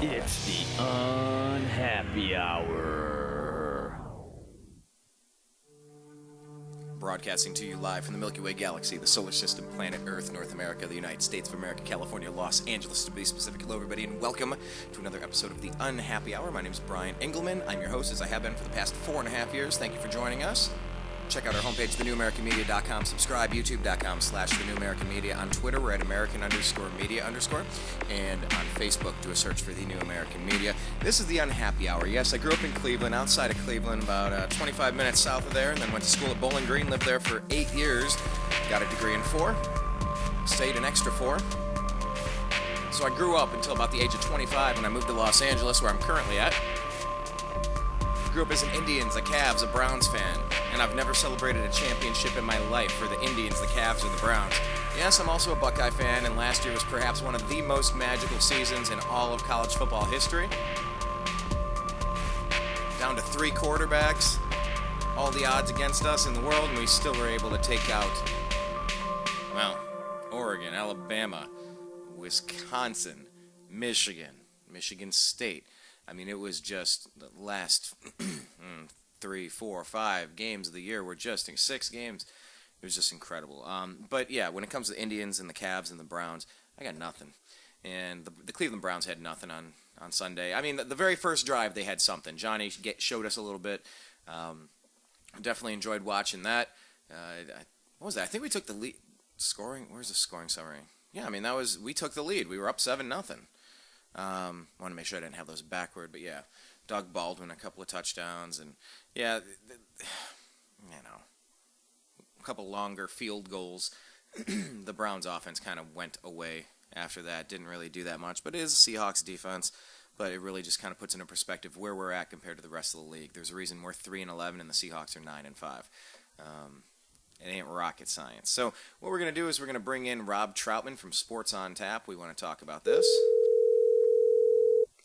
It's the Unhappy Hour. Broadcasting to you live from the Milky Way Galaxy, the solar system, planet Earth, North America, the United States of America, California, Los Angeles, to be specific. Hello, everybody, and welcome to another episode of the Unhappy Hour. My name is Brian Engelman. I'm your host, as I have been for the past 4.5 years. Thank you for joining us. Check out our homepage, thenewamericanmedia.com. Subscribe, youtube.com/thenewamericanmedia. On Twitter, we're at American_media_. And on Facebook, do a search for The New American Media. This is the Unhappy Hour. Yes, I grew up in Cleveland, outside of Cleveland, about 25 minutes south of there, and then went to school at Bowling Green, lived there for 8 years. Got a degree in 4, stayed an extra 4. So I grew up until about the age of 25 when I moved to Los Angeles, where I'm currently at. Grew up as an Indians, a Cavs, a Browns fan, and I've never celebrated a championship in my life for the Indians, the Cavs, or the Browns. Yes, I'm also a Buckeye fan, and last year was perhaps one of the most magical seasons in all of college football history. Down to 3 quarterbacks, all the odds against us in the world, and we still were able to take out, well, Oregon, Alabama, Wisconsin, Michigan State. I mean, it was just the last 3, 4, 5 games of the year were just 6 games. It was just incredible. But yeah, when it comes to the Indians and the Cavs and the Browns, I got nothing. And the Cleveland Browns had nothing on Sunday. I mean, the very first drive they had something. Johnny showed us a little bit. Definitely enjoyed watching that. What was that? I think we took the lead. Scoring? Where's the scoring summary? Yeah, I mean we took the lead. We were up 7-0. Want to make sure I didn't have those backward, but yeah, Doug Baldwin, a couple of touchdowns, and yeah, a couple longer field goals. The Browns offense kind of went away after that, didn't really do that much, but it is a Seahawks defense, but it really just kind of puts into perspective where we're at compared to the rest of the league. There's a reason we're 3-11 and the Seahawks are 9-5. It ain't rocket science. So what we're going to do is we're going to bring in Rob Trautman from Sports on Tap. We want to talk about this.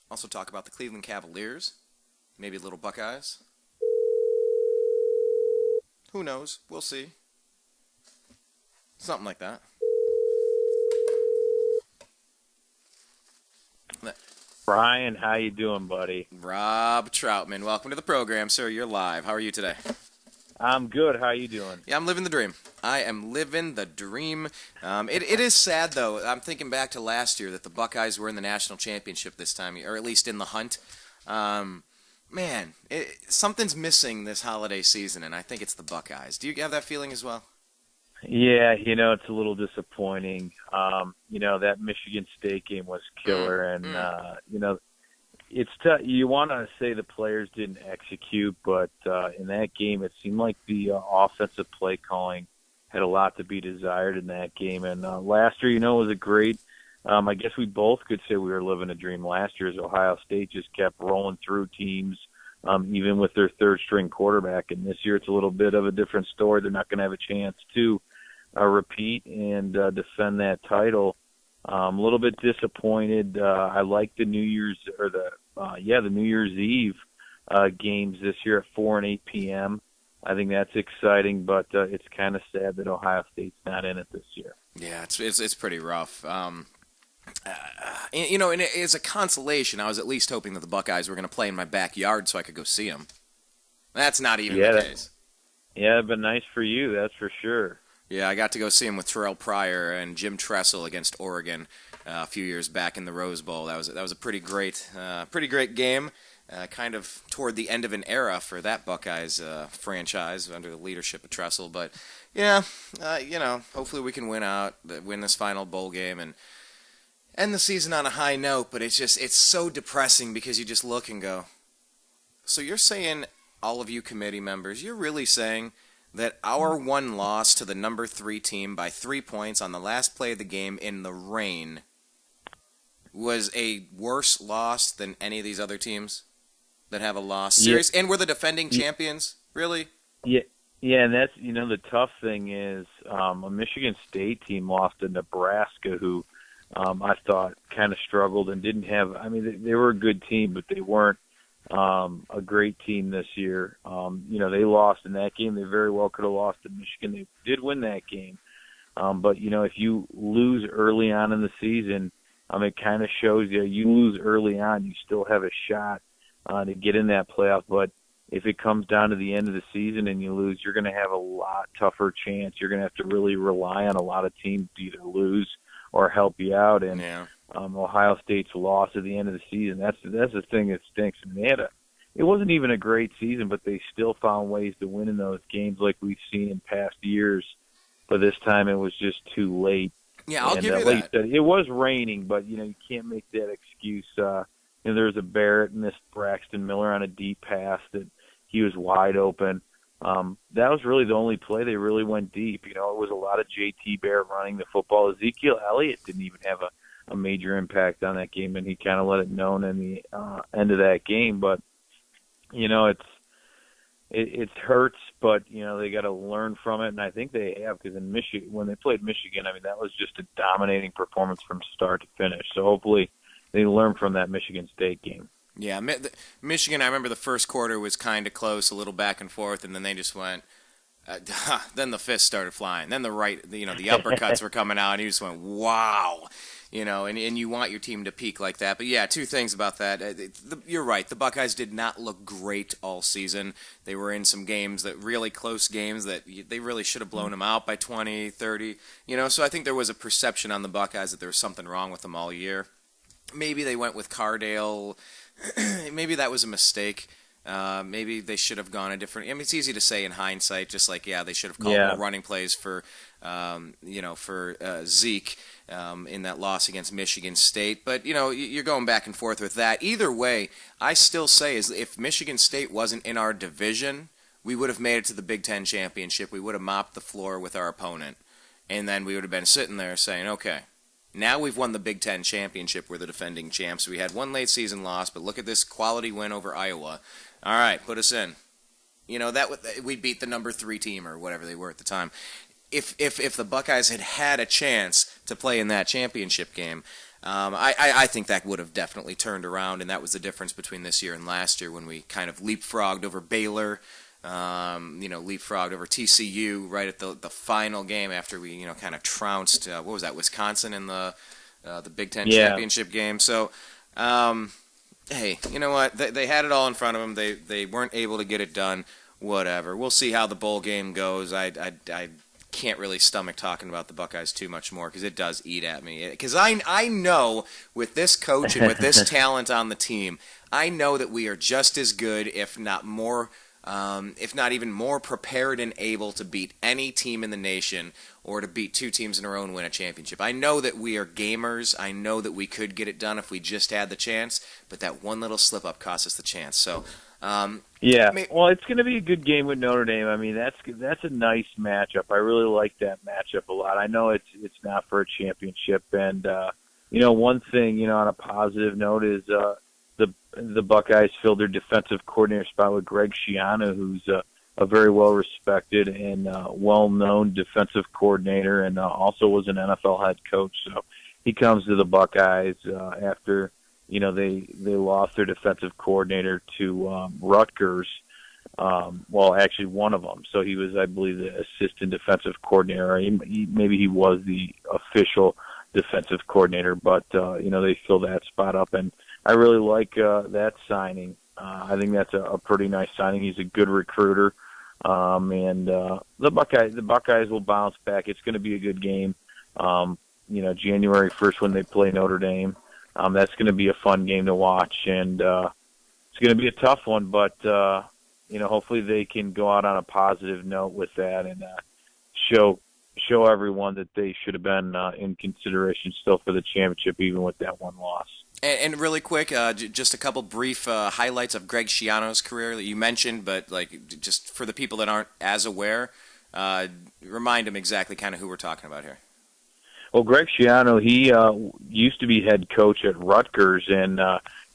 Also talk about the Cleveland Cavaliers, maybe a little Buckeyes. Who knows? We'll see. Something like that. Brian, how you doing, buddy? Rob Trautman, welcome to the program, sir. You're live. How are you today? I'm good. How you doing? Yeah, I'm living the dream. I am living the dream. It is sad, though. I'm thinking back to last year that the Buckeyes were in the national championship this time, or at least in the hunt. Something's missing this holiday season, and I think it's the Buckeyes. Do you have that feeling as well? Yeah, it's a little disappointing. That Michigan State game was killer, and it's tough. You want to say the players didn't execute, but in that game, it seemed like the offensive play calling had a lot to be desired in that game. And last year, it was a great. I guess we both could say we were living a dream last year, as Ohio State just kept rolling through teams, even with their third-string quarterback. And this year, it's a little bit of a different story. They're not going to have a chance to repeat and defend that title. A little bit disappointed. I like the New Year's the New Year's Eve games this year at 4 and 8 p.m. I think that's exciting, but it's kind of sad that Ohio State's not in it this year. Yeah, it's pretty rough. And as a consolation, I was at least hoping that the Buckeyes were going to play in my backyard so I could go see them. That's not even the case. Yeah, it'd been nice for you, that's for sure. Yeah, I got to go see him with Terrell Pryor and Jim Tressel against Oregon a few years back in the Rose Bowl. That was a pretty great game. Kind of toward the end of an era for that Buckeyes franchise under the leadership of Tressel. But yeah, hopefully we can win this final bowl game and end the season on a high note. But it's so depressing because you just look and go. So you're saying, all of you committee members, you're really saying that our one loss to the number 3 team by 3 points on the last play of the game in the rain was a worse loss than any of these other teams that have a loss? Serious? And we're the defending champions? Really? Yeah, and that's, the tough thing is a Michigan State team lost to Nebraska, who I thought kind of struggled and didn't have, they were a good team, but they weren't a great team this year. They lost in that game. They very well could have lost to Michigan. They did win that game. But if you lose early on in the season, It kind of shows you lose early on, you still have a shot to get in that playoff. But if it comes down to the end of the season and you lose, you're going to have a lot tougher chance. You're going to have to really rely on a lot of teams to either lose or help you out. And Ohio State's loss at the end of the season, that's the thing that stinks. I mean, it wasn't even a great season, but they still found ways to win in those games like we've seen in past years. But this time it was just too late. Yeah, I'll give you like that. It was raining, but you can't make that excuse. There was a Barrett missed Braxton Miller on a deep pass that he was wide open. That was really the only play they really went deep. It was a lot of JT Barrett running the football. Ezekiel Elliott didn't even have a major impact on that game, and he kind of let it known in the end of that game. But it hurts, but they got to learn from it, and I think they have, because in Michigan, when they played Michigan, I mean, that was just a dominating performance from start to finish. So hopefully they learn from that Michigan State game. Yeah, Michigan, I remember the first quarter was kind of close, a little back and forth, and then they just went. Then the fists started flying. Then the uppercuts were coming out, and you just went, wow. And you want your team to peak like that. But, yeah, two things about that. You're right. The Buckeyes did not look great all season. They were in some games, really close games, that they really should have blown them out by 20, 30. So I think there was a perception on the Buckeyes that there was something wrong with them all year. Maybe they went with Cardale. Maybe that was a mistake. Maybe they should have gone a different. I mean, it's easy to say in hindsight, just like they should have called more running plays for Zeke in that loss against Michigan State. But you're going back and forth with that. Either way, I still say if Michigan State wasn't in our division, we would have made it to the Big Ten championship. We would have mopped the floor with our opponent, and then we would have been sitting there saying, okay. Now we've won the Big Ten championship. We're the defending champs. We had one late season loss, but look at this quality win over Iowa. All right, put us in. We beat the number 3 team or whatever they were at the time. If the Buckeyes had a chance to play in that championship game, I think that would have definitely turned around, and that was the difference between this year and last year when we kind of leapfrogged over Baylor. Leapfrogged over TCU right at the final game after we, kind of trounced, Wisconsin in the Big Ten championship game. So, hey, you know what? They had it all in front of them. They weren't able to get it done. Whatever. We'll see how the bowl game goes. I can't really stomach talking about the Buckeyes too much more because it does eat at me. Because I know with this coach and with this talent on the team, I know that we are just as good, if not more. If not even more prepared and able to beat any team in the nation or to beat 2 teams in a row and win a championship. I know that we are gamers. I know that we could get it done if we just had the chance, but that one little slip-up cost us the chance. So, well, it's going to be a good game with Notre Dame. I mean, that's a nice matchup. I really like that matchup a lot. I know it's not for a championship, and one thing on a positive note is the Buckeyes filled their defensive coordinator spot with Greg Schiano, who's a very well-respected and well-known defensive coordinator, and also was an NFL head coach. So he comes to the Buckeyes after they lost their defensive coordinator to Rutgers. Actually one of them. So he was, I believe, the assistant defensive coordinator. Maybe he was the official defensive coordinator, but they filled that spot up, and I really like that signing. I think that's a pretty nice signing. He's a good recruiter, and the Buckeyes will bounce back. It's going to be a good game. January 1st when they play Notre Dame, that's going to be a fun game to watch, and it's going to be a tough one. But hopefully they can go out on a positive note with that and show everyone that they should have been in consideration still for the championship, even with that one loss. And really quick, just a couple brief highlights of Greg Schiano's career that you mentioned, but just for the people that aren't as aware, remind them exactly kind of who we're talking about here. Well, Greg Schiano, he used to be head coach at Rutgers and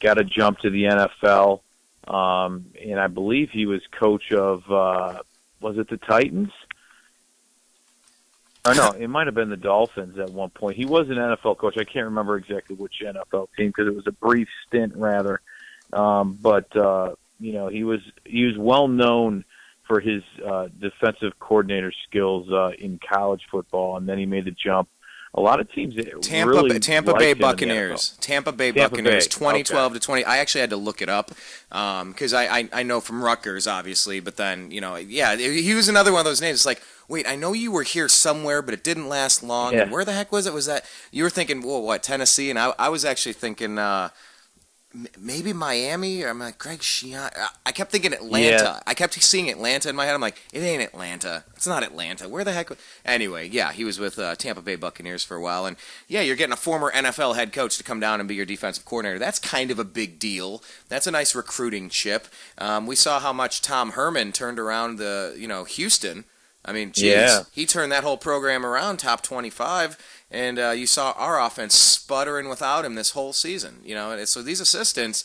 got a jump to the NFL, and I believe he was coach of, was it the Titans? Or no, it might have been the Dolphins at one point. He was an NFL coach. I can't remember exactly which NFL team because it was a brief stint, rather. But he was well known for his defensive coordinator skills in college football, and then he made the jump a lot of teams Tampa really Tampa liked Bay him in the Buccaneers. NFL. Tampa Bay Tampa Buccaneers, Bay. 2012 Okay. to 20. I actually had to look it up because I know from Rutgers, obviously, but then, yeah, he was another one of those names. It's like, wait, I know you were here somewhere, but it didn't last long. Yeah. And where the heck was it? Was that, you were thinking, well, what, Tennessee? And I was actually thinking maybe Miami, or I'm like, Greg Sheehan. I kept thinking Atlanta. Yeah. I kept seeing Atlanta in my head. I'm like, it ain't Atlanta. It's not Atlanta. Where the heck? Anyway, yeah, he was with Tampa Bay Buccaneers for a while. And yeah, you're getting a former NFL head coach to come down and be your defensive coordinator. That's kind of a big deal. That's a nice recruiting chip. We saw how much Tom Herman turned around Houston. I mean, geez, Yeah. he turned that whole program around, top 25. And you saw our offense sputtering without him this whole season. And so these assistants,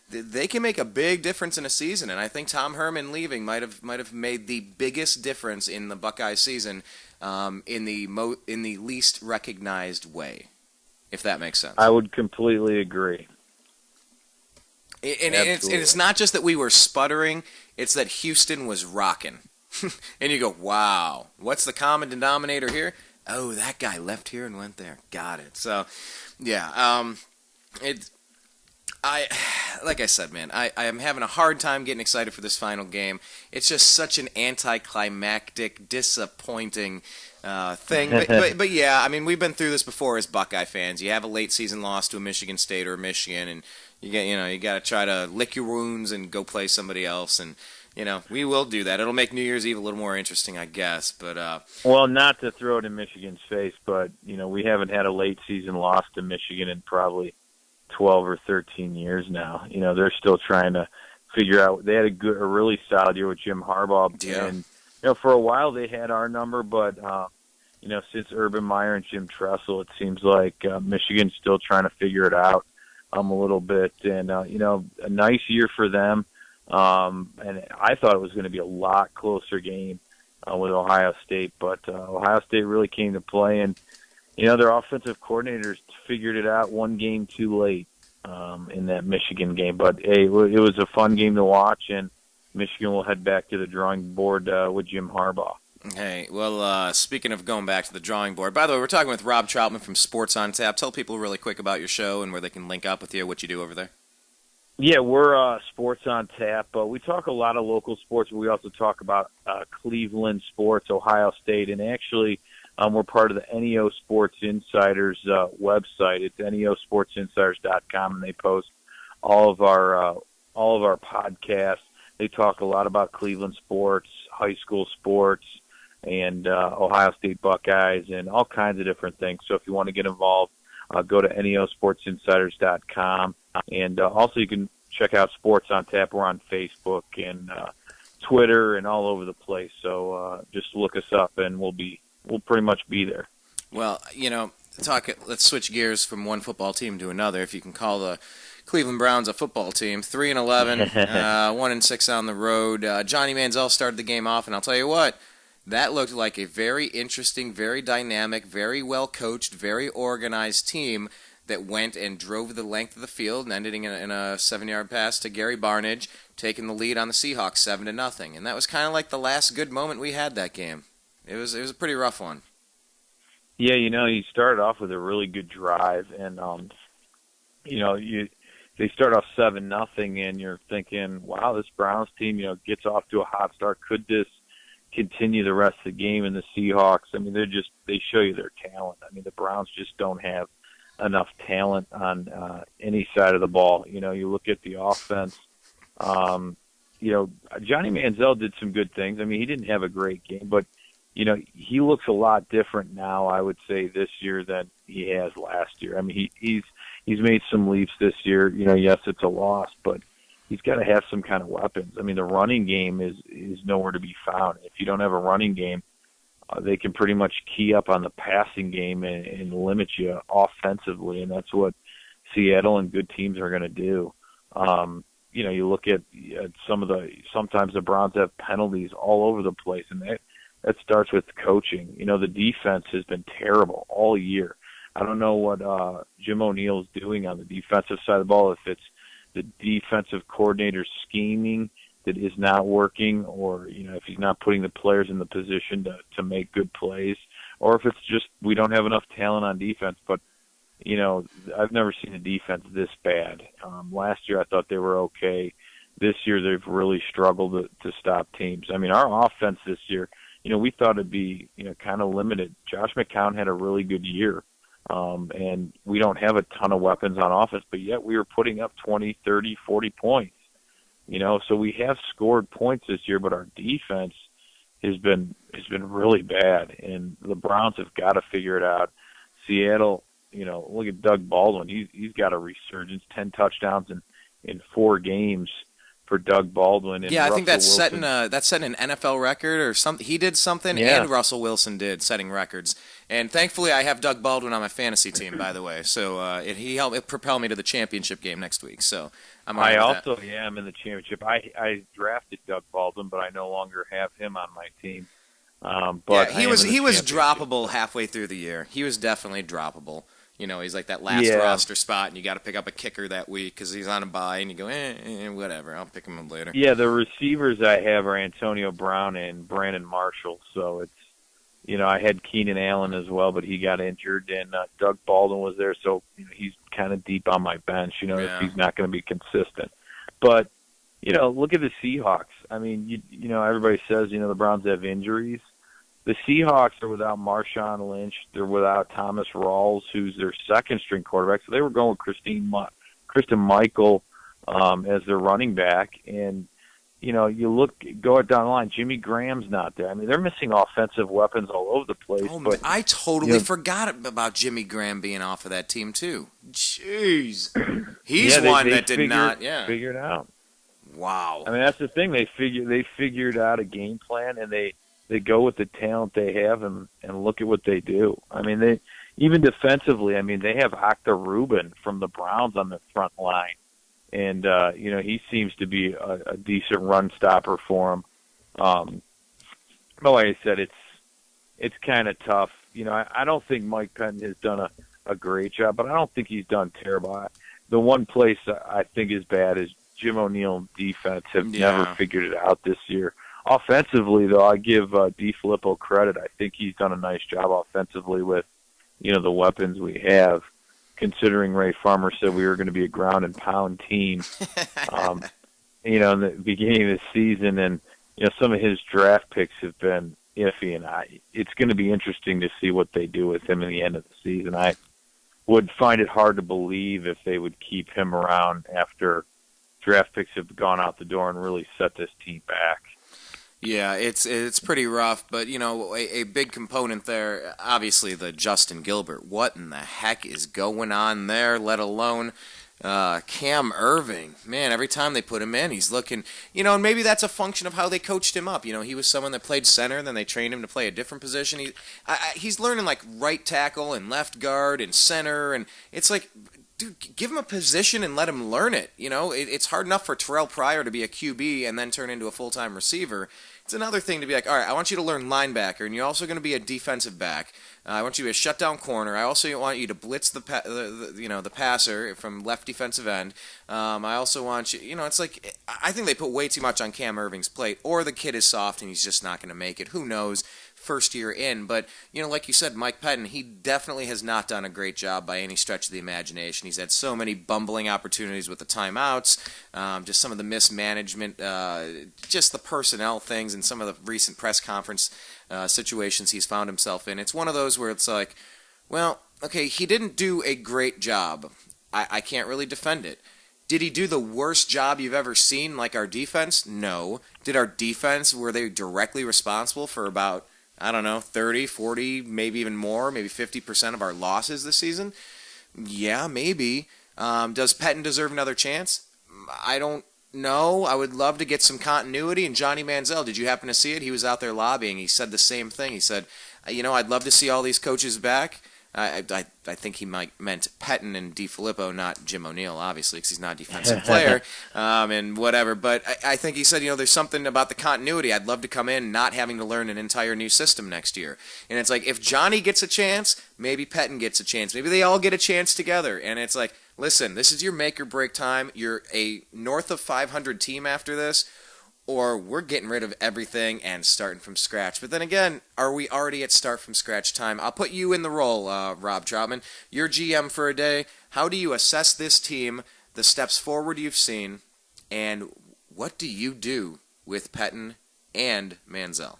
they can make a big difference in a season. And I think Tom Herman leaving might have made the biggest difference in the Buckeye season, in the least recognized way, if that makes sense. I would completely agree. And it's not just that we were sputtering; it's that Houston was rocking. And you go, wow, what's the common denominator here? Oh, that guy left here and went there. Got it. So, yeah, like I said, man, I am having a hard time getting excited for this final game. It's just such an anticlimactic, disappointing thing. But yeah, I mean, we've been through this before as Buckeye fans. You have a late season loss to a Michigan State or a Michigan, and you got to try to lick your wounds and go play somebody else. And we will do that. It'll make New Year's Eve a little more interesting, I guess. But well, not to throw it in Michigan's face, but we haven't had a late season loss to Michigan in probably 12 or 13 years now. They're still trying to figure out. They had a really solid year with Jim Harbaugh, Yeah. and for a while they had our number, but since Urban Meyer and Jim Tressel, it seems like Michigan's still trying to figure it out a little bit, and a nice year for them. And I thought it was going to be a lot closer game with Ohio State, but Ohio State really came to play, and their offensive coordinators figured it out one game too late in that Michigan game. But hey, it was a fun game to watch, and Michigan will head back to the drawing board with Jim Harbaugh. Hey, well, speaking of going back to the drawing board, by the way, we're talking with Rob Trautman from Sports on Tap. Tell people really quick about your show and where they can link up with you, what you do over there. Yeah, we're Sports on Tap. We talk a lot of local sports, but we also talk about Cleveland sports, Ohio State, and actually we're part of the NEO Sports Insiders website. It's neosportsinsiders.com, and they post all of our podcasts. They talk a lot about Cleveland sports, high school sports, and Ohio State Buckeyes, and all kinds of different things. So if you want to get involved, go to neosportsinsiders.com. And also you can check out Sports on Tap. We're on Facebook and Twitter and all over the place. So just look us up, and we'll pretty much be there. Well, let's switch gears from one football team to another. If you can call the Cleveland Browns a football team, 3-11, 1-6 on the road. Johnny Manziel started the game off, and I'll tell you what, that looked like a very interesting, very dynamic, very well coached, very organized team that went and drove the length of the field and ended in a 7-yard pass to Gary Barnidge, taking the lead on the Seahawks 7-0. And that was kind of like the last good moment we had that game. It was a pretty rough one. Yeah, you started off with a really good drive, and they start off 7-0, and you're thinking, wow, this Browns team, gets off to a hot start. Could this continue the rest of the game? And the Seahawks, I mean, they show you their talent. I mean, the Browns just don't have enough talent on any side of the ball. You look at the offense. Johnny Manziel did some good things. I mean, he didn't have a great game, but he looks a lot different now, I would say, this year than he has last year. I mean, he's made some leaps this year. Yes, it's a loss, but he's got to have some kind of weapons. I mean, the running game is nowhere to be found. If you don't have a running game, they can pretty much key up on the passing game and limit you offensively, and that's what Seattle and good teams are going to do. You look at sometimes the Browns have penalties all over the place, and that starts with coaching. The defense has been terrible all year. I don't know what Jim O'Neill's doing on the defensive side of the ball, if it's the defensive coordinator scheming that is not working, or if he's not putting the players in the position to make good plays, or if it's just we don't have enough talent on defense. But, I've never seen a defense this bad. Last year I thought they were okay. This year they've really struggled to stop teams. I mean, our offense this year, we thought it'd be, kind of limited. Josh McCown had a really good year. And we don't have a ton of weapons on offense, but yet we were putting up 20, 30, 40 points. So we have scored points this year, but our defense has been really bad, and the Browns have got to figure it out. Seattle, look at Doug Baldwin. He's got a resurgence, 10 touchdowns in 4 games for Doug Baldwin. And yeah, I Russell think that's Wilson. setting an NFL record or something. He did something, Yeah. and Russell Wilson did, setting records. And thankfully, I have Doug Baldwin on my fantasy team, by the way. So he helped propel me to the championship game next week. So I'm all right with that. am in the championship. I drafted Doug Baldwin, but I no longer have him on my team. But yeah, he was droppable halfway through the year. He was definitely droppable. He's like that last roster spot, and you got to pick up a kicker that week because he's on a bye, and you go, whatever, I'll pick him up later. Yeah, the receivers I have are Antonio Brown and Brandon Marshall, so it's, I had Keenan Allen as well, but he got injured, and Doug Baldwin was there, so he's kind of deep on my bench, if he's not going to be consistent. But, look at the Seahawks. I mean, everybody says, the Browns have injuries. The Seahawks are without Marshawn Lynch. They're without Thomas Rawls, who's their second-string quarterback. So they were going with Christian Michael as their running back. And, go down the line, Jimmy Graham's not there. I mean, they're missing offensive weapons all over the place. Oh, but I totally forgot about Jimmy Graham being off of that team, too. Jeez. He's one that did not figured out. Wow. I mean, that's the thing. They figured out a game plan, and they go with the talent they have and look at what they do. I mean, they even defensively, they have Akhtar Rubin from the Browns on the front line. And, he seems to be a decent run stopper for him. But like I said, it's kind of tough. I don't think Mike Pettine has done a great job, but I don't think he's done terrible. The one place I think is bad is Jim O'Neill and defense have never figured it out this year. Offensively, though, I give DiFilippo credit. I think he's done a nice job offensively with, the weapons we have, considering Ray Farmer said we were going to be a ground and pound team, in the beginning of the season. And, some of his draft picks have been iffy, and it's going to be interesting to see what they do with him in the end of the season. I would find it hard to believe if they would keep him around after draft picks have gone out the door and really set this team back. Yeah, it's pretty rough, but, a big component there, obviously the Justin Gilbert. What in the heck is going on there, let alone Cam Irving? Man, every time they put him in, he's looking, and maybe that's a function of how they coached him up. He was someone that played center, then they trained him to play a different position. He's learning, like, right tackle and left guard and center, and it's like, dude, give him a position and let him learn it. It's hard enough for Terrell Pryor to be a QB and then turn into a full-time receiver. It's another thing to be like, all right, I want you to learn linebacker, and you're also going to be a defensive back. I want you to be a shutdown corner. I also want you to blitz the passer from left defensive end. I also want you, it's like, I think they put way too much on Cam Irving's plate, or the kid is soft and he's just not going to make it. Who knows? First year in, but like you said, Mike Pettine, he definitely has not done a great job by any stretch of the imagination. He's had so many bumbling opportunities with the timeouts, just some of the mismanagement, just the personnel things, and some of the recent press conference situations he's found himself in. It's one of those where it's like, well, okay, he didn't do a great job. I can't really defend it. Did he do the worst job you've ever seen, like our defense? No. Did our defense, were they directly responsible for about, 30, 40, maybe even more, maybe 50% of our losses this season? Yeah, maybe. Does Pettine deserve another chance? I don't know. I would love to get some continuity. And Johnny Manziel, did you happen to see it? He was out there lobbying. He said the same thing. He said, I'd love to see all these coaches back. I think he meant Pettine and DiFilippo, not Jim O'Neill, obviously, because he's not a defensive player, and whatever. But I think he said, there's something about the continuity. I'd love to come in not having to learn an entire new system next year. And it's like, if Johnny gets a chance, maybe Pettine gets a chance. Maybe they all get a chance together. And it's like, listen, this is your make or break time. You're a north of 500 team after this, or we're getting rid of everything and starting from scratch. But then again, are we already at start from scratch time? I'll put you in the role, Rob Trautman. You're GM for a day. How do you assess this team, the steps forward you've seen, and what do you do with Pettine and Manziel?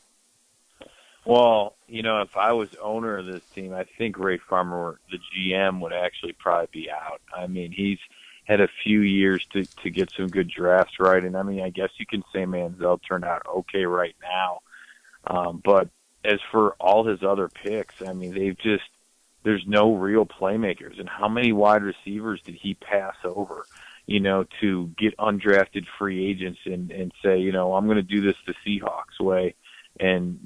Well, if I was owner of this team, I think Ray Farmer, the GM, would actually probably be out. I mean, he's had a few years to get some good drafts right, and I guess you can say Manziel turned out okay right now. But as for all his other picks, there's no real playmakers. And how many wide receivers did he pass over, to get undrafted free agents and say, I'm going to do this the Seahawks way. And,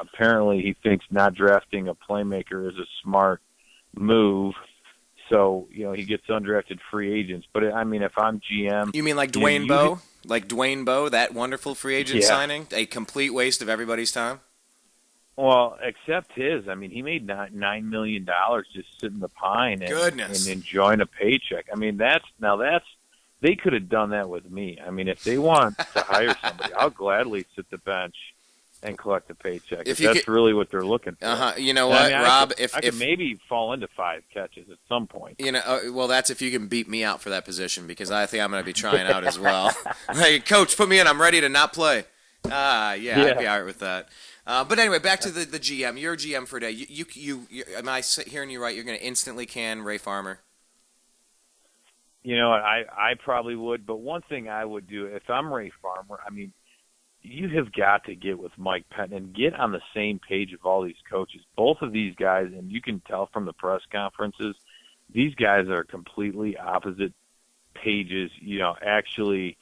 apparently he thinks not drafting a playmaker is a smart move. So, he gets undrafted free agents. But, if I'm GM... You mean like Dwayne Bowe? Like Dwayne Bowe, that wonderful free agent signing? A complete waste of everybody's time? Well, except his. He made $9 million just sitting in the pine and enjoying a paycheck. They could have done that with me. If they want to hire somebody, I'll gladly sit the bench and collect the paycheck. If that's really what they're looking for. You know what, Rob? I could maybe fall into 5 catches at some point. Well, that's if you can beat me out for that position, because I think I'm going to be trying out as well. Hey, coach, put me in. I'm ready to not play. I'd be all right with that. But anyway, back to the GM. You're a GM for a day. You am I hearing you right? You're going to instantly can Ray Farmer? I probably would. But one thing I would do if I'm Ray Farmer, you have got to get with Mike Pettine and get on the same page of all these coaches. Both of these guys, and you can tell from the press conferences, these guys are completely opposite pages, actually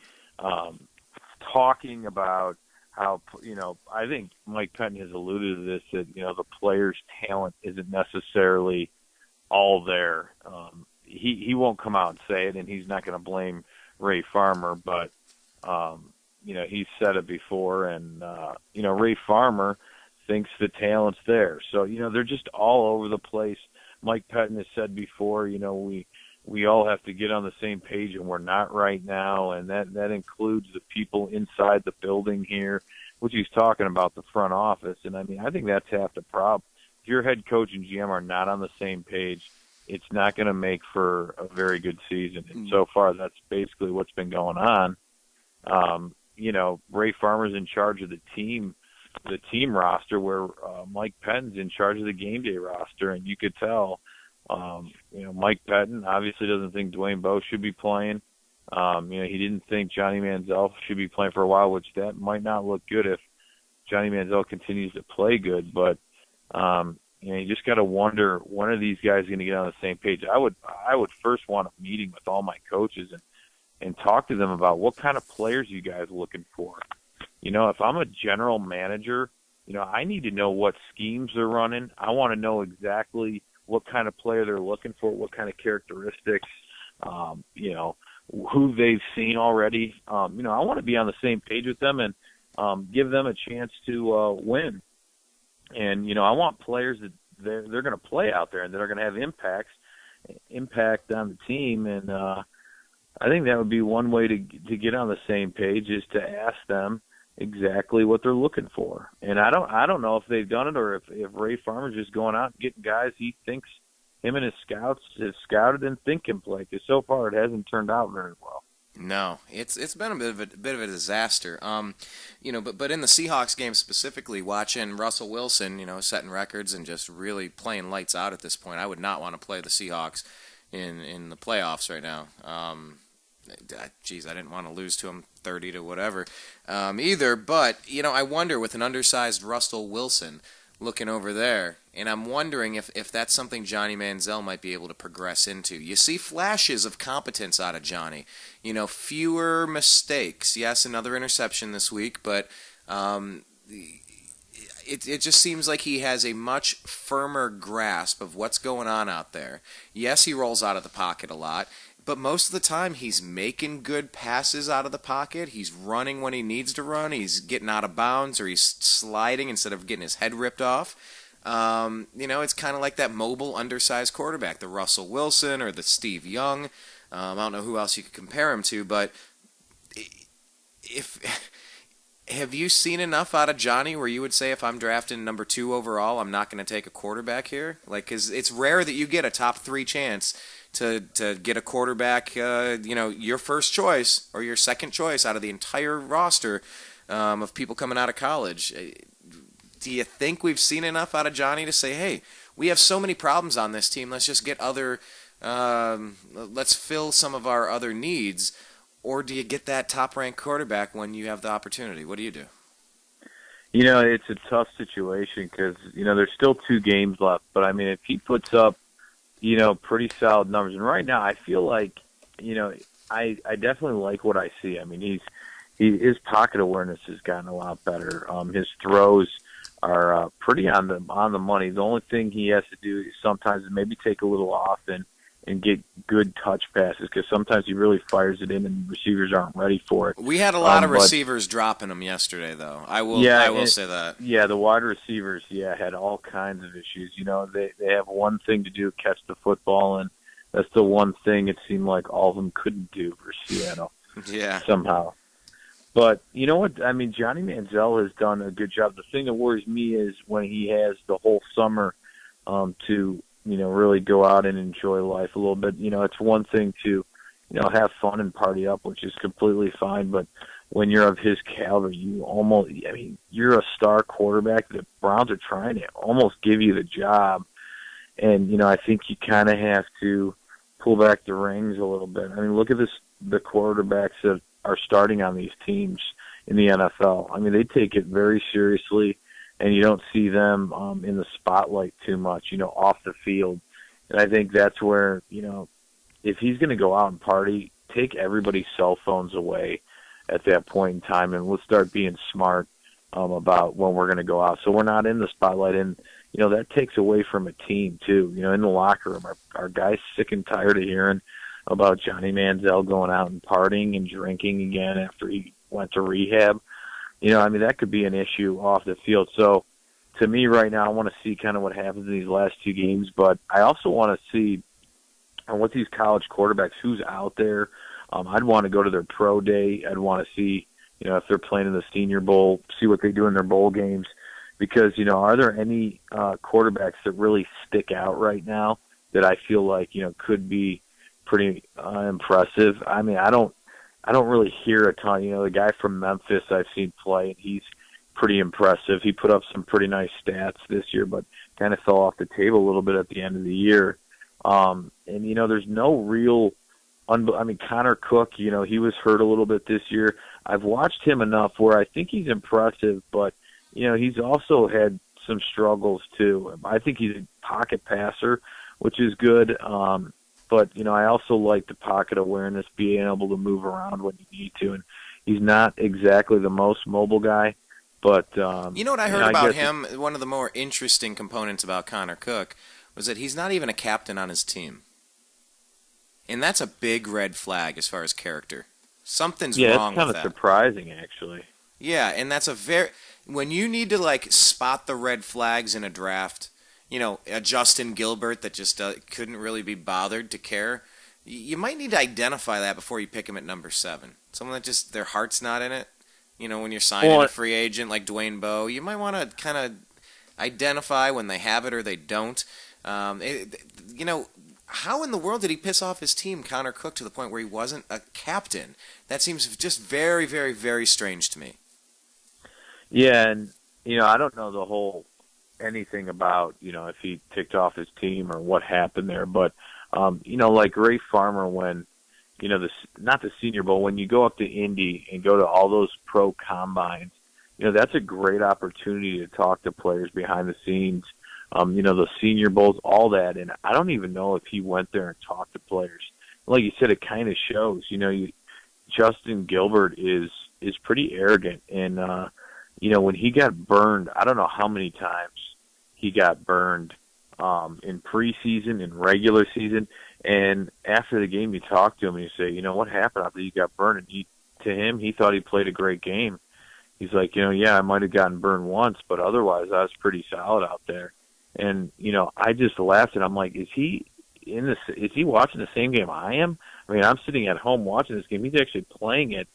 talking about how, I think Mike Pettine has alluded to this, that, the players' talent isn't necessarily all there. He won't come out and say it, and he's not going to blame Ray Farmer, but, he's said it before, and, Ray Farmer thinks the talent's there. So, they're just all over the place. Mike Pettine has said before, we all have to get on the same page, and we're not right now, and that includes the people inside the building here, which he's talking about the front office. And, I think that's half the problem. If your head coach and GM are not on the same page, it's not going to make for a very good season. And so far, that's basically what's been going on. Ray Farmer's in charge of the team roster, where Mike Pettine's in charge of the game day roster, and you could tell, Mike Pettine obviously doesn't think Dwayne Bowe should be playing. He didn't think Johnny Manziel should be playing for a while, which that might not look good if Johnny Manziel continues to play good. But you just got to wonder, when are these guys going to get on the same page? I would first want a meeting with all my coaches and talk to them about what kind of players you guys are looking for. If I'm a general manager, I need to know what schemes they're running. I want to know exactly what kind of player they're looking for, what kind of characteristics, who they've seen already. I want to be on the same page with them and give them a chance to win. And, I want players that they're going to play out there and that are going to have impact on the team. And I think that would be one way to get on the same page, is to ask them exactly what they're looking for. And I don't know if they've done it, or if Ray Farmer's just going out and getting guys he thinks him and his scouts have scouted and think can play, because so far it hasn't turned out very well. No, it's been a bit of a disaster. But in the Seahawks game specifically, watching Russell Wilson, setting records and just really playing lights out at this point, I would not want to play the Seahawks in the playoffs right now. I didn't want to lose to him 30 to whatever either. But, I wonder, with an undersized Russell Wilson looking over there, and I'm wondering if that's something Johnny Manziel might be able to progress into. You see flashes of competence out of Johnny. Fewer mistakes. Yes, another interception this week, but it just seems like he has a much firmer grasp of what's going on out there. Yes, he rolls out of the pocket a lot, but most of the time he's making good passes out of the pocket. He's running when he needs to run. He's getting out of bounds, or he's sliding instead of getting his head ripped off. It's kind of like that mobile, undersized quarterback, the Russell Wilson or the Steve Young. I don't know who else you could compare him to, but if have you seen enough out of Johnny where you would say if I'm drafting number 2 overall, I'm not going to take a quarterback here? Like, 'cause it's rare that you get a top 3 chance to get a quarterback, your first choice or your second choice out of the entire roster of people coming out of college. Do you think we've seen enough out of Johnny to say, hey, we have so many problems on this team, let's just get let's fill some of our other needs? Or do you get that top-ranked quarterback when you have the opportunity? What do you do? It's a tough situation because, there's still 2 games left. But, I mean, if he puts up, pretty solid numbers. And right now I feel like, I definitely like what I see. I mean, his pocket awareness has gotten a lot better. His throws are pretty on the money. The only thing he has to do is sometimes maybe take a little off and get good touch passes because sometimes he really fires it in and receivers aren't ready for it. We had a lot of receivers dropping him yesterday, though. I will say that. Yeah, the wide receivers, had all kinds of issues. They have one thing to do, catch the football, and that's the one thing it seemed like all of them couldn't do for Seattle. Yeah. Somehow. But you know what? I mean, Johnny Manziel has done a good job. The thing that worries me is when he has the whole summer to really go out and enjoy life a little bit. It's one thing to, have fun and party up, which is completely fine. But when you're of his caliber, you're a star quarterback. The Browns are trying to almost give you the job. And, I think you kind of have to pull back the reins a little bit. I mean, look at the quarterbacks that are starting on these teams in the NFL. I mean, they take it very seriously. And you don't see them in the spotlight too much, off the field. And I think that's where, if he's going to go out and party, take everybody's cell phones away at that point in time, and let's start being smart about when we're going to go out. So we're not in the spotlight, and, that takes away from a team too. In the locker room, our guys sick and tired of hearing about Johnny Manziel going out and partying and drinking again after he went to rehab. That could be an issue off the field. So, to me right now, I want to see kind of what happens in these last 2 games, but I also want to see with these college quarterbacks who's out there. I'd want to go to their pro day. I'd want to see, if they're playing in the Senior Bowl, see what they do in their bowl games. Because, are there any quarterbacks that really stick out right now that I feel like, could be pretty impressive? I mean, I don't really hear a ton. The guy from Memphis I've seen play, and he's pretty impressive. He put up some pretty nice stats this year, but kind of fell off the table a little bit at the end of the year. And, there's no real Connor Cook, he was hurt a little bit this year. I've watched him enough where I think he's impressive, but, he's also had some struggles too. I think he's a pocket passer, which is good. But, I also like the pocket awareness, being able to move around when you need to. And he's not exactly the most mobile guy. But you know what I heard about him? One of the more interesting components about Connor Cook was that he's not even a captain on his team. And that's a big red flag as far as character. Something's wrong with that. Yeah, it's kind of surprising, actually. Yeah, and that's when you need to, spot the red flags in a draft, a Justin Gilbert that just couldn't really be bothered to care, you might need to identify that before you pick him at number 7. Someone that just, their heart's not in it. When you're signing a free agent like Dwayne Bowe, you might want to kind of identify when they have it or they don't. How in the world did he piss off his team, Connor Cook, to the point where he wasn't a captain? That seems just very, very, very strange to me. Yeah, and, I don't know anything about, if he ticked off his team or what happened there, but, like Ray Farmer when, not the Senior Bowl, when you go up to Indy and go to all those pro combines, that's a great opportunity to talk to players behind the scenes, the Senior Bowls, all that. And I don't even know if he went there and talked to players. Like you said, it kind of shows, Justin Gilbert is pretty arrogant. And, when he got burned, I don't know how many times he got burned in preseason, in regular season. And after the game, you talk to him and you say, what happened after you got burned? And he thought he played a great game. He's like, I might have gotten burned once, but otherwise I was pretty solid out there. And, I just laughed and I'm like, is he watching the same game I am? I mean, I'm sitting at home watching this game. He's actually playing it.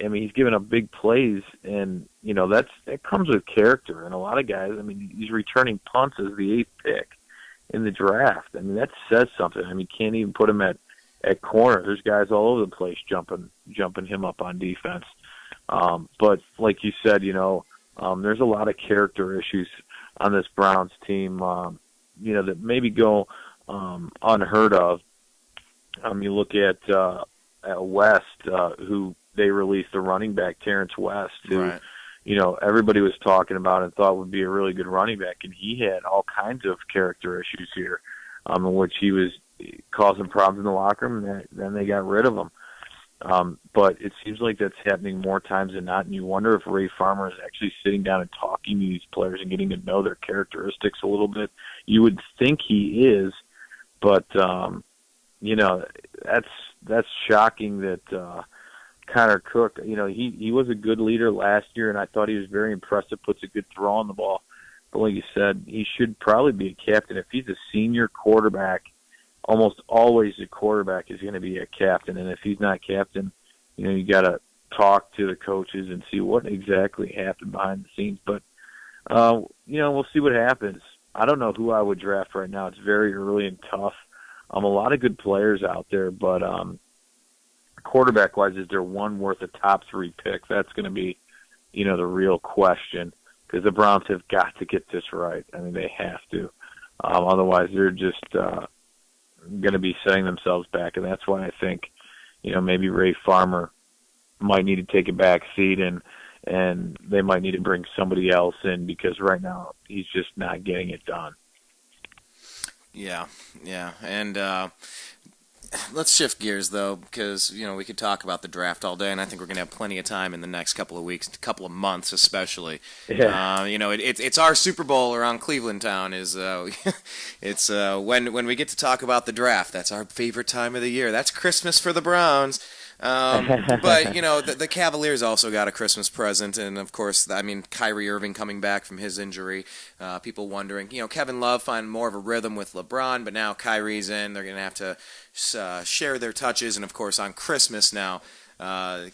I mean, he's giving up big plays, and that comes with character. And a lot of guys, I mean, he's returning punts as the 8th pick in the draft. I mean, that says something. I mean, can't even put him at corner. There's guys all over the place jumping him up on defense. But like you said, there's a lot of character issues on this Browns team, that maybe go unheard of. You look at West, who they released the running back, Terrence West, who, right. Everybody was talking about and thought would be a really good running back, and he had all kinds of character issues here, in which he was causing problems in the locker room, and then they got rid of him. But it seems like that's happening more times than not, and you wonder if Ray Farmer is actually sitting down and talking to these players and getting to know their characteristics a little bit. You would think he is, but that's shocking that Connor Cook, he was a good leader last year, and I thought he was very impressive, puts a good throw on the ball. But like you said, he should probably be a captain. If he's a senior quarterback, almost always the quarterback is going to be a captain. And if he's not captain, you got to talk to the coaches and see what exactly happened behind the scenes. But, we'll see what happens. I don't know who I would draft right now. It's very early and tough. A lot of good players out there, but quarterback-wise, is there one worth a top 3 pick? That's going to be, the real question, because the Browns have got to get this right. I mean, they have to. Otherwise, they're just going to be setting themselves back, and that's why I think, maybe Ray Farmer might need to take a back seat, and they might need to bring somebody else in, because right now he's just not getting it done. Yeah, and let's shift gears, though, because, we could talk about the draft all day, and I think we're going to have plenty of time in the next couple of weeks, couple of months especially. Yeah. It's our Super Bowl around Cleveland Town. It's when we get to talk about the draft. That's our favorite time of the year. That's Christmas for the Browns. But, the Cavaliers also got a Christmas present, and, of course, Kyrie Irving coming back from his injury. People wondering, Kevin Love finding more of a rhythm with LeBron, but now Kyrie's in. They're going to have to share their touches, and, of course, on Christmas now,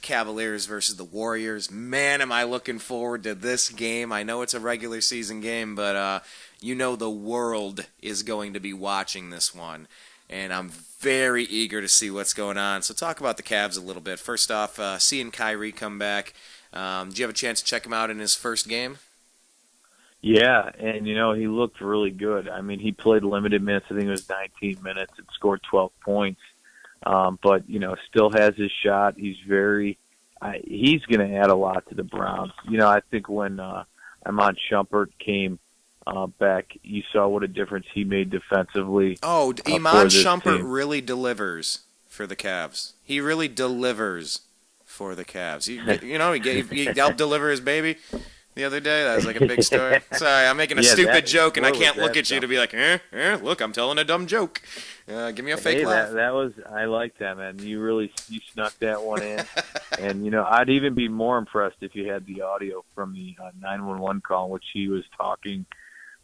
Cavaliers versus the Warriors. Man, am I looking forward to this game. I know it's a regular season game, but, the world is going to be watching this one. And I'm very eager to see what's going on. So talk about the Cavs a little bit. First off, seeing Kyrie come back. Did you have a chance to check him out in his first game? Yeah, and, he looked really good. I mean, he played limited minutes. I think it was 19 minutes and scored 12 points. But, still has his shot. He's he's going to add a lot to the Browns. I think when Iman Shumpert came back, you saw what a difference he made defensively. Oh, Iman Shumpert really delivers for the Cavs. He really delivers for the Cavs. He helped deliver his baby the other day. That was like a big story. Sorry, I'm making a stupid joke, and I can't look at you to be like, look, I'm telling a dumb joke. Give me a fake laugh. I like that, man. You snuck that one in. And, I'd even be more impressed if you had the audio from the 911 call in which he was talking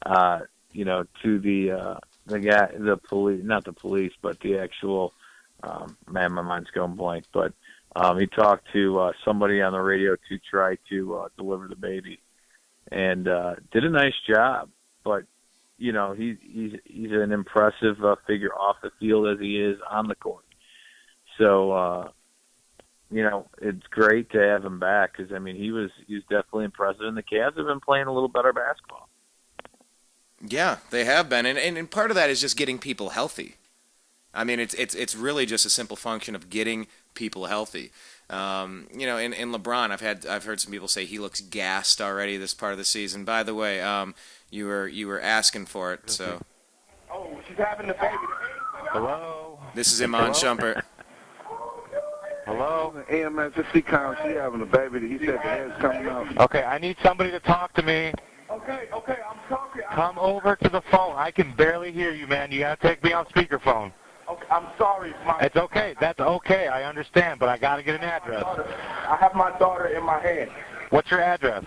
to the guy, the police, not the police, but the actual, man, my mind's going blank, but he talked to somebody on the radio to try to deliver the baby, and did a nice job. But he's an impressive figure off the field as he is on the court. So it's great to have him back, because he's definitely impressive, and the Cavs have been playing a little better basketball. Yeah, they have been, and part of that is just getting people healthy. It's really just a simple function of getting people healthy. In LeBron, I've heard some people say he looks gassed already this part of the season. By the way, you were asking for it, so. Oh, she's having the baby. Hello. This is Iman Shumpert. Hello. AMS, just see Kyle. She having a baby. He said the hair's coming out. Okay, I need somebody to talk to me. Okay, I'm talking. Come over to the phone. I can barely hear you, man. You gotta take me on speakerphone. Okay, I'm sorry. It's okay. That's okay. I understand, but I gotta get an address. I have my daughter in my hand. What's your address?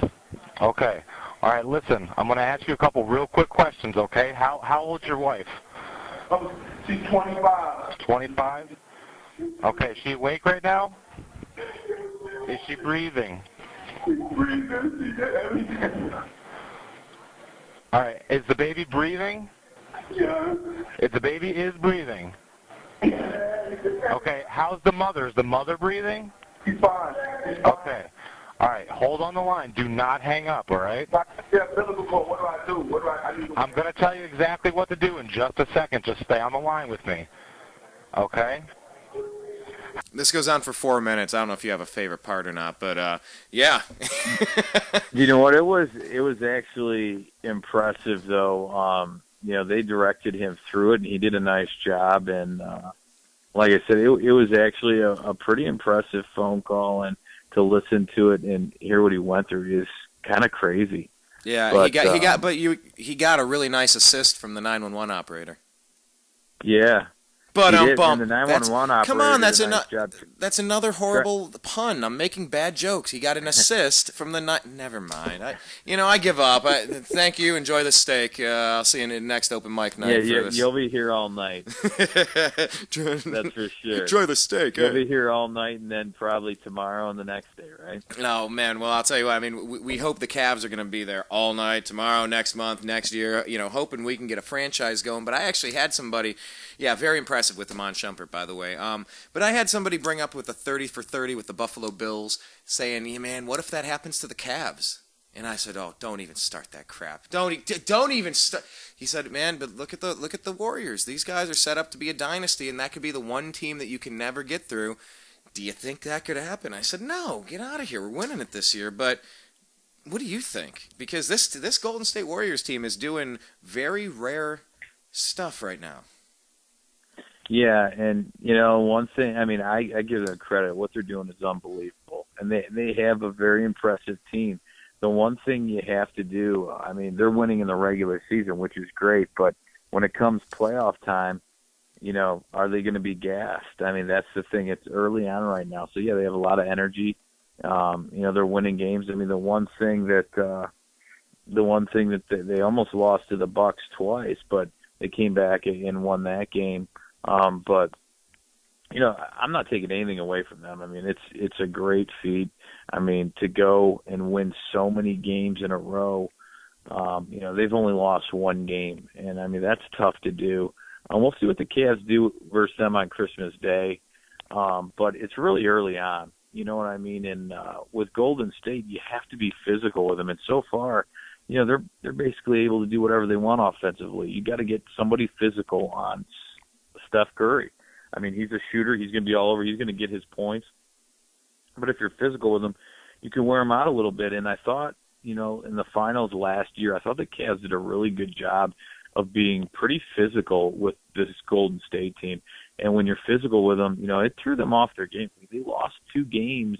Okay. All right. Listen, I'm gonna ask you a couple real quick questions. Okay. How old's your wife? She's 25. 25. Okay. Is she awake right now? Is she breathing? She's breathing. She did everything. All right. Is the baby breathing? Yeah. If the baby is breathing. Okay. How's the mother? Is the mother breathing? She's fine. Okay. All right. Hold on the line. Do not hang up, all right? Yeah, biblical code. What do I do? I need to... I'm going to tell you exactly what to do in just a second. Just stay on the line with me. Okay? This goes on for 4 minutes. I don't know if you have a favorite part or not, but yeah. You know what? It was actually impressive, though. You know, they directed him through it, and he did a nice job. And like I said, it was actually a pretty impressive phone call, and to listen to it and hear what he went through is kind of crazy. Yeah, but, he got a really nice assist from the 911 operator. Yeah. But the 911 operator come on, did a nice job. That's another horrible pun. I'm making bad jokes. He got an assist from the Never mind. I give up. Thank you. Enjoy the steak. I'll see you in the next open mic night. Yeah, you'll be here all night. That's for sure. Enjoy the steak. You'll be here all night, and then probably tomorrow and the next day, right? No, man. Well, I'll tell you what. I mean, we hope the Cavs are going to be there all night, tomorrow, next month, next year. You know, hoping we can get a franchise going. But I actually had somebody. Yeah, very impressive with Iman Shumpert, by the way. But I had somebody bring up with a 30 for 30 with the Buffalo Bills, saying, "Yeah, man, what if that happens to the Cavs?" And I said, "Oh, don't even start that crap. Don't even start." He said, "Man, but look at the Warriors. These guys are set up to be a dynasty, and that could be the one team that you can never get through. Do you think that could happen?" I said, "No, get out of here. We're winning it this year." But what do you think? Because this Golden State Warriors team is doing very rare stuff right now. Yeah, and, you know, one thing, I mean, I give them credit. What they're doing is unbelievable. And they have a very impressive team. The one thing you have to do, I mean, they're winning in the regular season, which is great, but when it comes playoff time, you know, are they going to be gassed? I mean, that's the thing. It's early on right now. So, yeah, they have a lot of energy. You know, they're winning games. I mean, the one thing that they almost lost to the Bucks twice, but they came back and won that game. But, you know, I'm not taking anything away from them. I mean, it's a great feat. I mean, to go and win so many games in a row, you know, they've only lost one game. And, I mean, that's tough to do. We'll see what the Cavs do versus them on Christmas Day. But it's really early on. You know what I mean? And with Golden State, you have to be physical with them. And so far, you know, they're basically able to do whatever they want offensively. You got to get somebody physical on Steph Curry. I mean, he's a shooter. He's going to be all over. He's going to get his points. But if you're physical with him, you can wear him out a little bit. And I thought, you know, in the finals last year, I thought the Cavs did a really good job of being pretty physical with this Golden State team. And when you're physical with them, you know, it threw them off their game. They lost 2 games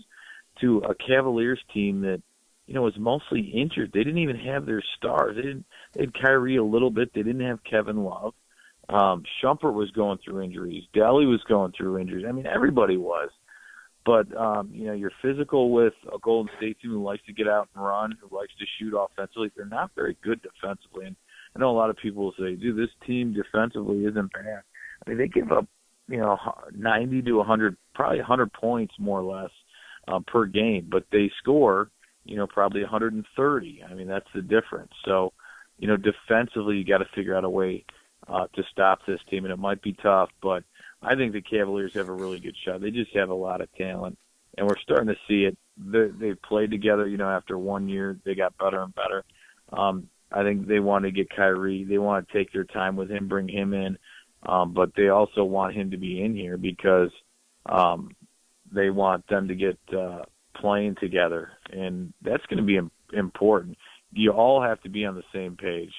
to a Cavaliers team that, you know, was mostly injured. They didn't even have their stars. They had Kyrie a little bit. They didn't have Kevin Love. Shumpert was going through injuries. Delly was going through injuries. I mean, everybody was. But, you know, you're physical with a Golden State team who likes to get out and run, who likes to shoot offensively. They're not very good defensively. And I know a lot of people will say, dude, this team defensively isn't bad. I mean, they give up, you know, 90 to 100, probably 100 points more or less per game. But they score, you know, probably 130. I mean, that's the difference. So, you know, defensively, you got to figure out a way to stop this team, and it might be tough, but I think the Cavaliers have a really good shot. They just have a lot of talent, and we're starting to see it. They've played together, you know, after 1 year. They got better and better. I think they want to get Kyrie. They want to take their time with him, bring him in, but they also want him to be in here because they want them to get playing together, and that's going to be important. You all have to be on the same page.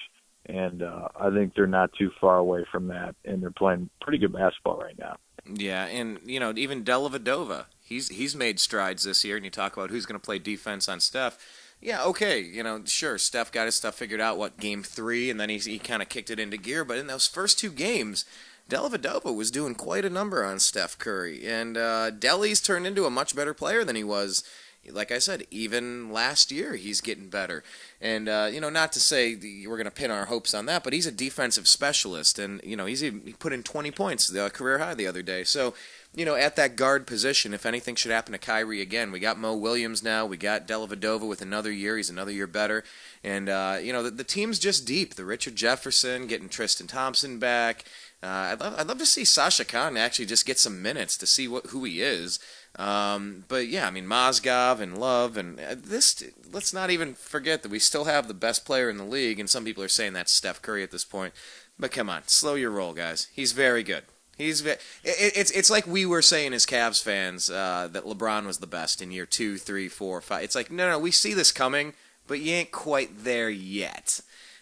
And I think they're not too far away from that, and they're playing pretty good basketball right now. Yeah, and, you know, even Dellavedova, he's made strides this year, and you talk about who's going to play defense on Steph. Yeah, okay, you know, sure, Steph got his stuff figured out, game 3, and then he kind of kicked it into gear. But in those first 2 games, Dellavedova was doing quite a number on Steph Curry. And Delly's turned into a much better player than he was. Like I said, even last year, he's getting better. And, you know, not to say we're going to pin our hopes on that, but he's a defensive specialist. And, you know, he put in 20 points, the career high the other day. So at that guard position, if anything should happen to Kyrie again, we got Mo Williams now. We got Dellavedova with another year. He's another year better. And, the team's just deep. The Richard Jefferson, getting Tristan Thompson back. I'd love to see Sasha Khan actually just get some minutes to see who he is. But yeah, I mean, Mozgov and Love and let's not even forget that we still have the best player in the league, and some people are saying that's Steph Curry at this point. But come on, slow your roll, guys. He's very good. It's like we were saying as Cavs fans that LeBron was the best in year 2, 3, 4, 5. It's like, no, we see this coming, but you ain't quite there yet.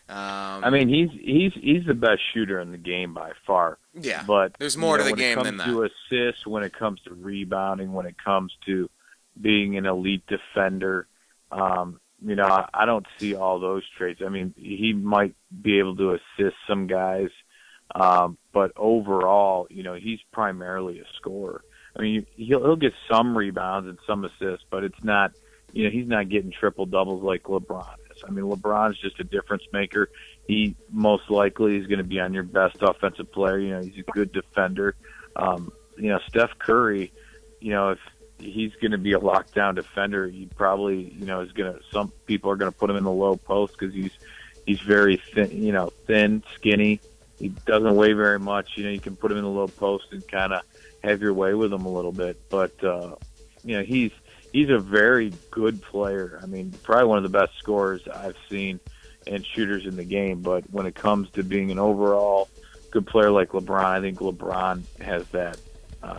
I mean, he's the best shooter in the game by far. Yeah, but there's more to the game than that. When it comes to assists, when it comes to rebounding, when it comes to being an elite defender, I don't see all those traits. I mean, he might be able to assist some guys, but overall, he's primarily a scorer. I mean, he'll get some rebounds and some assists, but it's not, he's not getting triple doubles like LeBron is. I mean, LeBron's just a difference maker. He most likely is going to be on your best offensive player. He's a good defender. Steph Curry, if he's going to be a lockdown defender, he probably, some people are going to put him in the low post because he's very thin, thin, skinny. He doesn't weigh very much. You can put him in the low post and kind of have your way with him a little bit. But, he's a very good player. I mean, probably one of the best scorers I've seen and shooters in the game. But when it comes to being an overall good player like LeBron, I think LeBron has that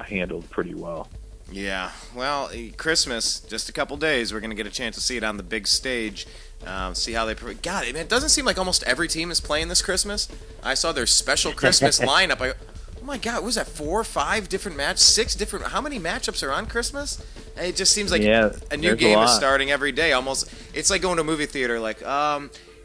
handled pretty well. Yeah, well, Christmas, just a couple days, we're going to get a chance to see it on the big stage, see how they... God, it doesn't seem like almost every team is playing this Christmas. I saw their special Christmas lineup. Oh my God, what was that, 4 or 5 different matches, 6 different... How many matchups are on Christmas? It just seems like a new game is starting every day. Almost, it's like going to a movie theater, like...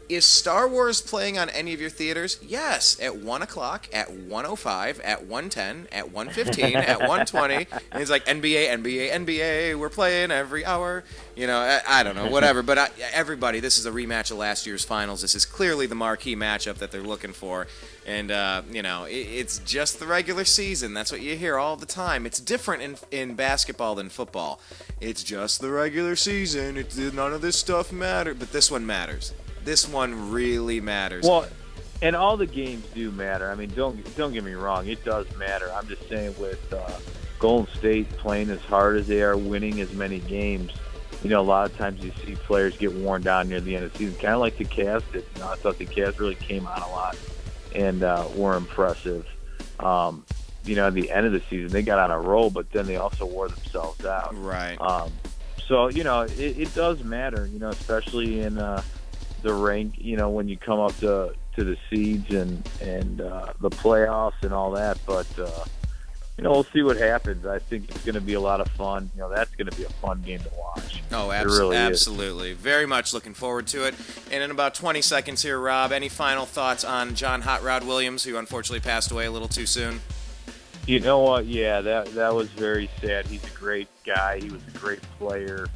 Is Star Wars playing on any of your theaters? Yes, at 1 o'clock, at 1:05, at 1:10, at 1:15, at 1:20. And it's like NBA, we're playing every hour. I don't know, whatever. But everybody, this is a rematch of last year's finals. This is clearly the marquee matchup that they're looking for. And, it's just the regular season. That's what you hear all the time. It's different in basketball than football. It's just the regular season. None of this stuff matters. But this one matters. This one really matters. Well, and all the games do matter. I mean, don't get me wrong. It does matter. I'm just saying with Golden State playing as hard as they are, winning as many games, a lot of times you see players get worn down near the end of the season, kind of like the Cavs did. I thought the Cavs really came on a lot and were impressive. At the end of the season, they got on a roll, but then they also wore themselves out. Right. So, it does matter, especially in the rank, when you come up to the seeds and the playoffs and all that. But, we'll see what happens. I think it's going to be a lot of fun. That's going to be a fun game to watch. Oh, really absolutely. Is. Very much looking forward to it. And in about 20 seconds here, Rob, any final thoughts on John Hot Rod Williams, who unfortunately passed away a little too soon? You know what? Yeah, that was very sad. He's a great guy. He was a great player.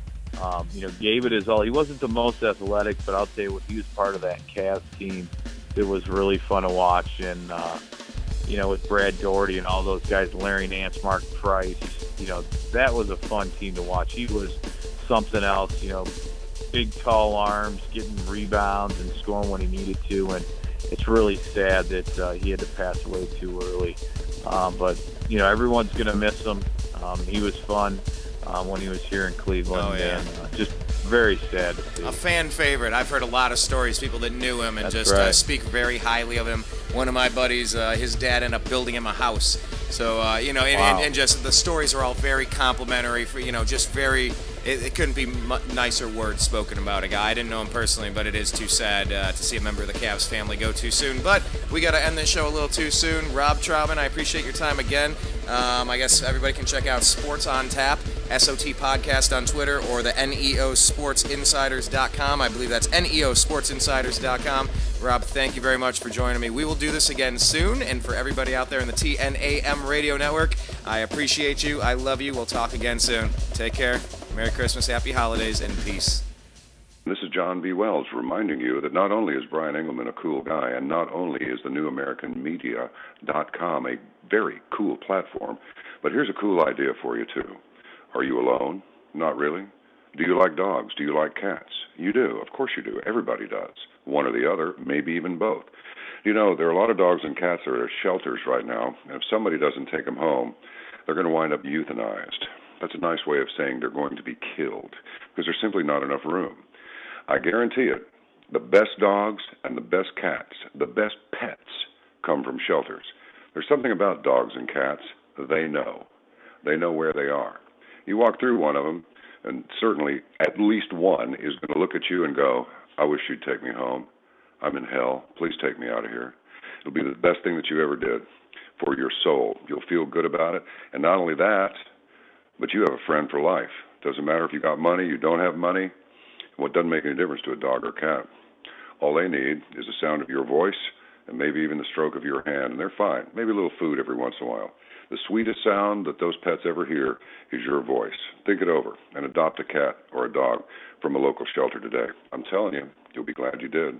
Gave it his all. He wasn't the most athletic, but I'll tell you what, he was part of that Cavs team. It was really fun to watch. And, with Brad Daugherty and all those guys, Larry Nance, Mark Price, that was a fun team to watch. He was something else, big, tall arms, getting rebounds and scoring when he needed to. And it's really sad that he had to pass away too early. But everyone's going to miss him. He was fun. When he was here in Cleveland. Oh, yeah. And just very sad to see. A fan favorite. I've heard a lot of stories, people that knew him and That's just right. Speak very highly of him. One of my buddies, his dad ended up building him a house. So, Wow. and just the stories are all very complimentary for, just very, it couldn't be nicer words spoken about a guy. I didn't know him personally, but it is too sad to see a member of the Cavs family go too soon. But we got to end this show a little too soon. Rob Trautman, I appreciate your time again. I guess everybody can check out Sports on Tap, SOT Podcast on Twitter, or the neosportsinsiders.com. I believe that's neosportsinsiders.com. Rob, thank you very much for joining me. We will do this again soon, and for everybody out there in the TNAM radio network, I appreciate you. I love you. We'll talk again soon. Take care. Merry Christmas, Happy Holidays, and peace. This is John B. Wells reminding you that not only is Brian Engelman a cool guy, and not only is the newamericanmedia.com a very cool platform, But here's a cool idea for you, too. Are you alone? Not really. Do you like dogs? Do you like cats? You do. Of course you do. Everybody does. One or the other, maybe even both. You know, there are a lot of dogs and cats that are at shelters right now, and if somebody doesn't take them home, they're going to wind up euthanized. That's a nice way of saying they're going to be killed, because there's simply not enough room. I guarantee it, the best dogs and the best cats, the best pets, come from shelters. There's something about dogs and cats. They know. They know where they are. You walk through one of them, and certainly at least one is going to look at you and go, I wish you'd take me home. I'm in hell. Please take me out of here. It'll be the best thing that you ever did for your soul. You'll feel good about it. And not only that, but you have a friend for life. Doesn't matter if you got money, you don't have money. Well, it doesn't make any difference to a dog or cat. All they need is the sound of your voice and maybe even the stroke of your hand, and they're fine. Maybe a little food every once in a while. The sweetest sound that those pets ever hear is your voice. Think it over and adopt a cat or a dog from a local shelter today. I'm telling you, you'll be glad you did.